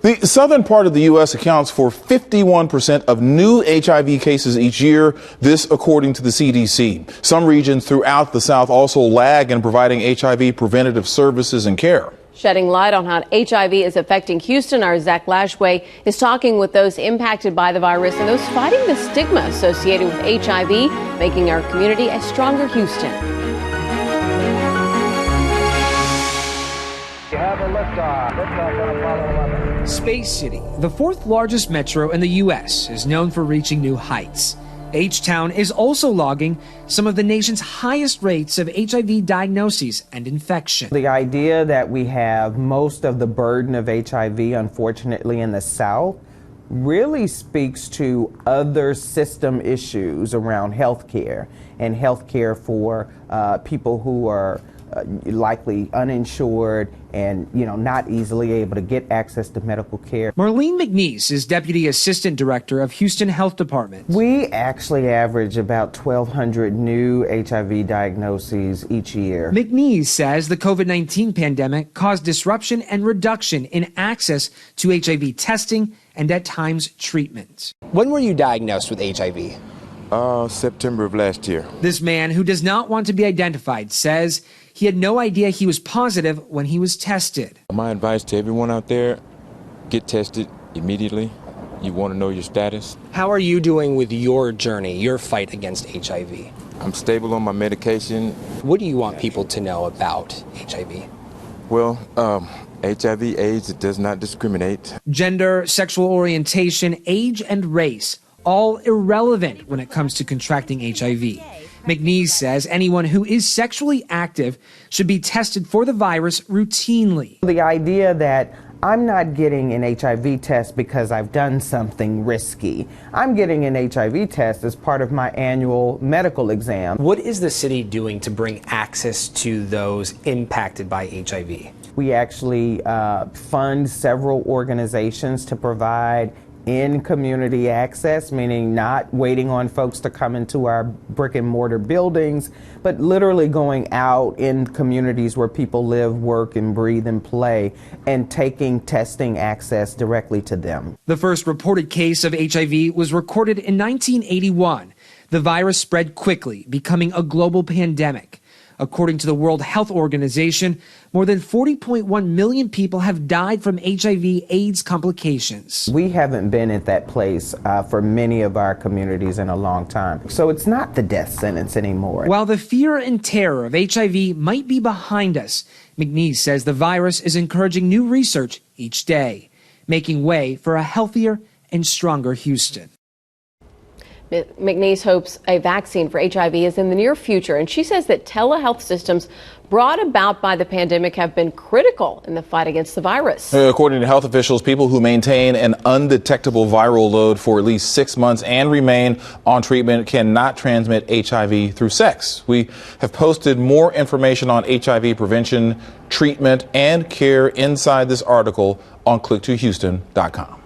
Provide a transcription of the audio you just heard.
The southern part of the U.S. accounts for 51% of new HIV cases each year, this according to the CDC. Some regions throughout the South also lag in providing HIV preventative services and care. Shedding light on how HIV is affecting Houston, our Zach Lashway is talking with those impacted by the virus and those fighting the stigma associated with HIV, making our community a stronger Houston. We have a liftoff. Liftoff on Apollo 11. Space City, the fourth largest metro in the U.S., is known for reaching new heights. H-Town is also logging some of the nation's highest rates of HIV diagnoses and infection. The idea that we have most of the burden of HIV, unfortunately, in the South really speaks to other system issues around healthcare and healthcare for people who are likely uninsured and, not easily able to get access to medical care. Marlene McNeese is Deputy Assistant Director of Houston Health Department. We actually average about 1,200 new HIV diagnoses each year. McNeese says the COVID-19 pandemic caused disruption and reduction in access to HIV testing and at times treatment. When were you diagnosed with HIV? September of last year. This man, who does not want to be identified, says he had no idea he was positive when he was tested. My advice to everyone out there, get tested immediately. You want to know your status. How are you doing with your journey, your fight against HIV? I'm stable on my medication. What do you want people to know about HIV? Well, HIV, AIDS, it does not discriminate. Gender, sexual orientation, age, and race, all irrelevant when it comes to contracting HIV. McNeese says anyone who is sexually active should be tested for the virus routinely. The idea that I'm not getting an HIV test because I've done something risky. I'm getting an HIV test as part of my annual medical exam. What is the city doing to bring access to those impacted by HIV? We actually fund several organizations to provide in-community access, meaning not waiting on folks to come into our brick and mortar buildings, but literally going out in communities where people live, work, and breathe and play, and taking testing access directly to them. The first reported case of HIV was recorded in 1981. The virus spread quickly, becoming a global pandemic. According to the World Health Organization, more than 40.1 million people have died from HIV/AIDS complications. We haven't been at that place for many of our communities in a long time. So it's not the death sentence anymore. While the fear and terror of HIV might be behind us, McNeese says the virus is encouraging new research each day, making way for a healthier and stronger Houston. McNeese hopes a vaccine for HIV is in the near future, and she says that telehealth systems brought about by the pandemic have been critical in the fight against the virus. According to health officials, people who maintain an undetectable viral load for at least 6 months and remain on treatment cannot transmit HIV through sex. We have posted more information on HIV prevention, treatment, and care inside this article on click2houston.com.